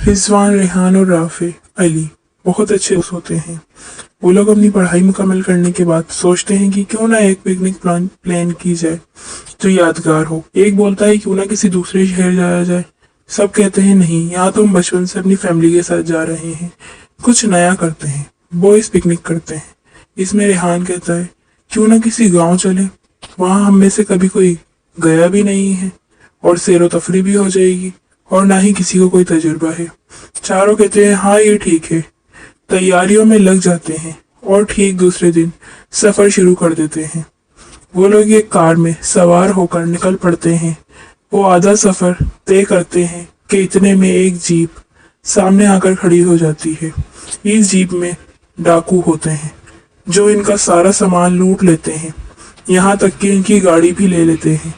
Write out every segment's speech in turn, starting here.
रिजवान, रेहान और राफे अली बहुत अच्छे दोस्त होते हैं। वो लोग अपनी पढ़ाई मुकम्मल करने के बाद सोचते हैं कि क्यों ना एक पिकनिक प्लान की जाए जो यादगार हो। एक बोलता है क्यों ना किसी दूसरे शहर जाया जाए। सब कहते हैं नहीं, यहाँ तो हम बचपन से अपनी फैमिली के साथ जा रहे हैं, कुछ नया करते हैं। बॉयज पिकनिक करते हैं। इसमें रेहान कहता है क्यों ना किसी गांव चले, वहां हम में से कभी कोई गया भी नहीं है और सैरो तफरी भी हो जाएगी और ना ही किसी को कोई तजुर्बा है। चारों कहते हैं हाँ ये ठीक है। तैयारियों में लग जाते हैं और ठीक दूसरे दिन सफर शुरू कर देते हैं। वो लोग एक कार में सवार होकर निकल पड़ते हैं। वो आधा सफर तय करते हैं कि इतने में एक जीप सामने आकर खड़ी हो जाती है। इस जीप में डाकू होते हैं जो इनका सारा सामान लूट लेते हैं, यहाँ तक कि इनकी गाड़ी भी ले लेते हैं।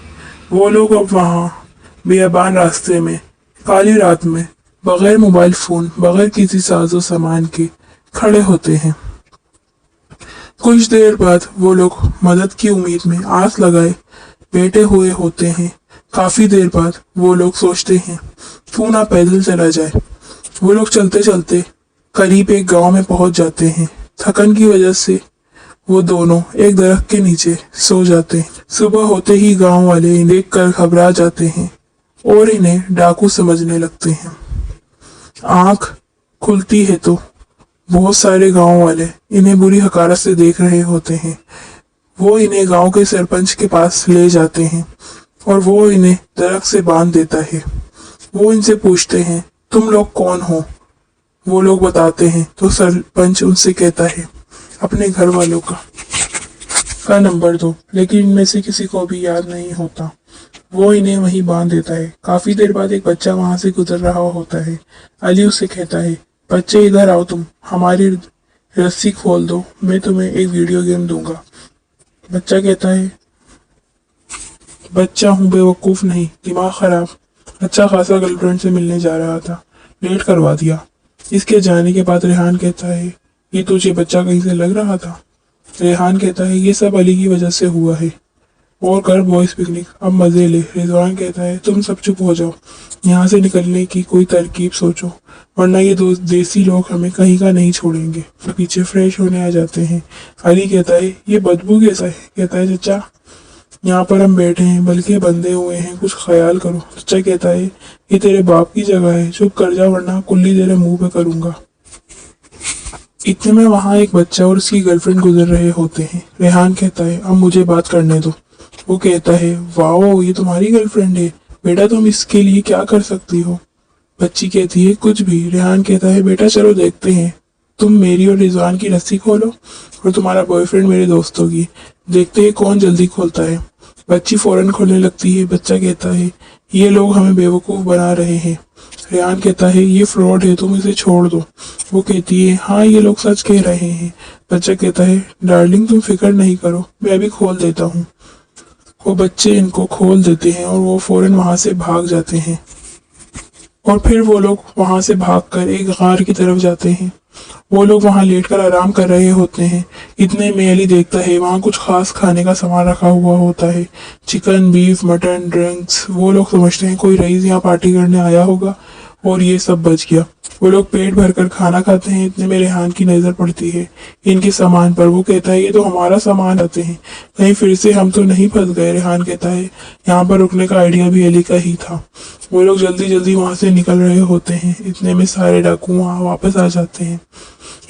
वो लोग अब वहाँ बेअबान रास्ते में काली रात में बगैर मोबाइल फोन, बगैर किसी साजो सामान के खड़े होते हैं। कुछ देर बाद वो लोग मदद की उम्मीद में आस लगाए बैठे हुए होते हैं। काफी देर बाद वो लोग सोचते हैं क्यों ना पैदल चला जाए। वो लोग चलते चलते करीब एक गांव में पहुंच जाते हैं। थकन की वजह से वो दोनों एक दरख्त के नीचे सो जाते हैं। सुबह होते ही गांव वाले इन्हें देखकर घबरा जाते हैं और इन्हें डाकू समझने लगते हैं। आंख खुलती है तो बहुत सारे गांव वाले इन्हें बुरी हकारत से देख रहे होते हैं। वो इन्हें गांव के सरपंच के पास ले जाते हैं और वो इन्हें दरख्त से बांध देता है। वो इनसे पूछते हैं तुम लोग कौन हो। वो लोग बताते हैं तो सरपंच उनसे कहता है अपने घर वालों का नंबर दो, लेकिन इनमें से किसी को भी याद नहीं होता। वो इन्हें वहीं बांध देता है। काफी देर बाद एक बच्चा वहां से गुजर रहा होता है। अली उससे कहता है बच्चे इधर आओ, तुम हमारी रस्सी खोल दो, मैं तुम्हें एक वीडियो गेम दूंगा। बच्चा कहता है बच्चा हूँ, बेवकूफ नहीं, दिमाग खराब। अच्छा खासा गर्लफ्रेंड से मिलने जा रहा था, लेट करवा दिया। इसके जाने के बाद रेहान कहता है ये तुझे बच्चा कहीं से लग रहा था। रेहान कहता है ये सब अली की वजह से हुआ है। और कर बॉयज पिकनिक, अब मजे ले। रिजवान कहता है तुम सब चुप हो जाओ, यहाँ से निकलने की कोई तरकीब सोचो, वरना ये दो देसी लोग हमें कहीं का नहीं छोड़ेंगे। तो पीछे फ्रेश होने आ जाते हैं। अली कहता है ये बदबू कैसा है। कहता है चचा यहाँ पर हम बैठे हैं, बल्कि बंधे हुए हैं, कुछ ख्याल करो। चचा कहता है ये तेरे बाप की जगह है, चुप कर जा वरना कुल्ली तेरे मुंह पे करूंगा। इतने में वहां एक बच्चा और उसकी गर्लफ्रेंड गुजर रहे होते हैं। रेहान कहता है अब मुझे बात करने दो। वो कहता है वाओ ये तुम्हारी गर्लफ्रेंड है, बेटा तुम इसके लिए क्या कर सकती हो। बच्ची कहती है कुछ भी। रेहान कहता है बेटा चलो देखते हैं, तुम मेरी और रिजवान की रस्सी खोलो और तुम्हारा बॉयफ्रेंड मेरे दोस्तों की, देखते हैं कौन जल्दी खोलता है। बच्ची फौरन खोलने लगती है। बच्चा कहता है ये लोग हमें बेवकूफ बना रहे हैं। रेहान कहता है ये फ्रॉड है, तुम इसे छोड़ दो। वो कहती है हाँ ये लोग सच कह रहे हैं। बच्चा कहता है डार्लिंग तुम फिक्र नहीं करो, मैं अभी खोल देता हूँ। वो बच्चे इनको खोल देते हैं और वो फौरन वहां से भाग जाते हैं। और फिर वो लोग वहां से भागकर एक गार की तरफ जाते हैं। वो लोग वहां लेटकर आराम कर रहे होते हैं। इतने में अली देखता है वहां कुछ खास खाने का सामान रखा हुआ होता है, चिकन, बीफ, मटन, ड्रिंक्स। वो लोग समझते हैं कोई रईस यहाँ पार्टी करने आया होगा और ये सब बच गया। वो लोग पेट भरकर खाना खाते हैं। इतने में रेहान की नजर पड़ती है इनके सामान पर। वो कहता है ये तो हमारा सामान आते हैं, कहीं फिर से हम तो नहीं फंस गए। रेहान कहता है यहाँ पर रुकने का आइडिया भी अली का ही था। वो लोग जल्दी जल्दी वहां से निकल रहे होते हैं। इतने में सारे डाकू वहां वापस आ जाते हैं।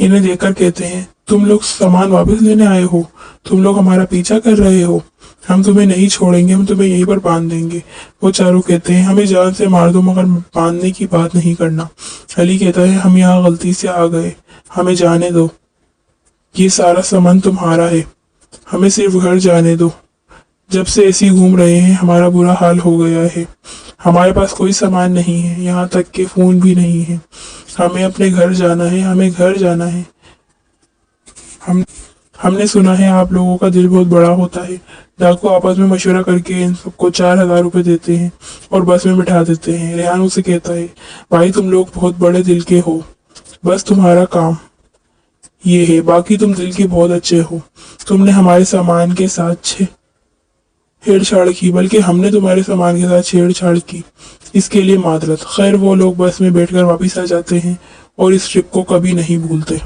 इन्हें देखकर कहते हैं तुम लोग सामान वापस लेने आए हो, तुम लोग हमारा पीछा कर रहे हो, हम तुम्हें नहीं छोड़ेंगे, हम तुम्हें यहीं पर बांध देंगे। वो चारों कहते हैं हमें जान से मार दो मगर बांधने की बात नहीं करना। अली कहता है हम यहाँ गलती से आ गए, हमें जाने दो, ये सारा सामान तुम्हारा है, हमें सिर्फ घर जाने दो। जब से ऐसी घूम रहे हैं हमारा बुरा हाल हो गया है, हमारे पास कोई सामान नहीं है, यहाँ तक के फोन भी नहीं है, हमें अपने घर जाना है, हमें घर जाना है। हमने सुना है आप लोगों का दिल बहुत बड़ा होता है। डाकू आपस में मशवरा करके इन सबको 4000 रुपए देते हैं और बस में बिठा देते हैं। रेहान उसे कहता है भाई तुम लोग बहुत बड़े दिल के हो, बस तुम्हारा काम ये है, बाकी तुम दिल के बहुत अच्छे हो। तुमने हमारे सामान के साथ छेड़ छाड़ की, बल्कि हमने तुम्हारे सामान के साथ छेड़छाड़ की, इसके लिए माजरत। खैर वो लोग बस में बैठकर वापस आ जाते हैं और इस ट्रिप को कभी नहीं भूलते।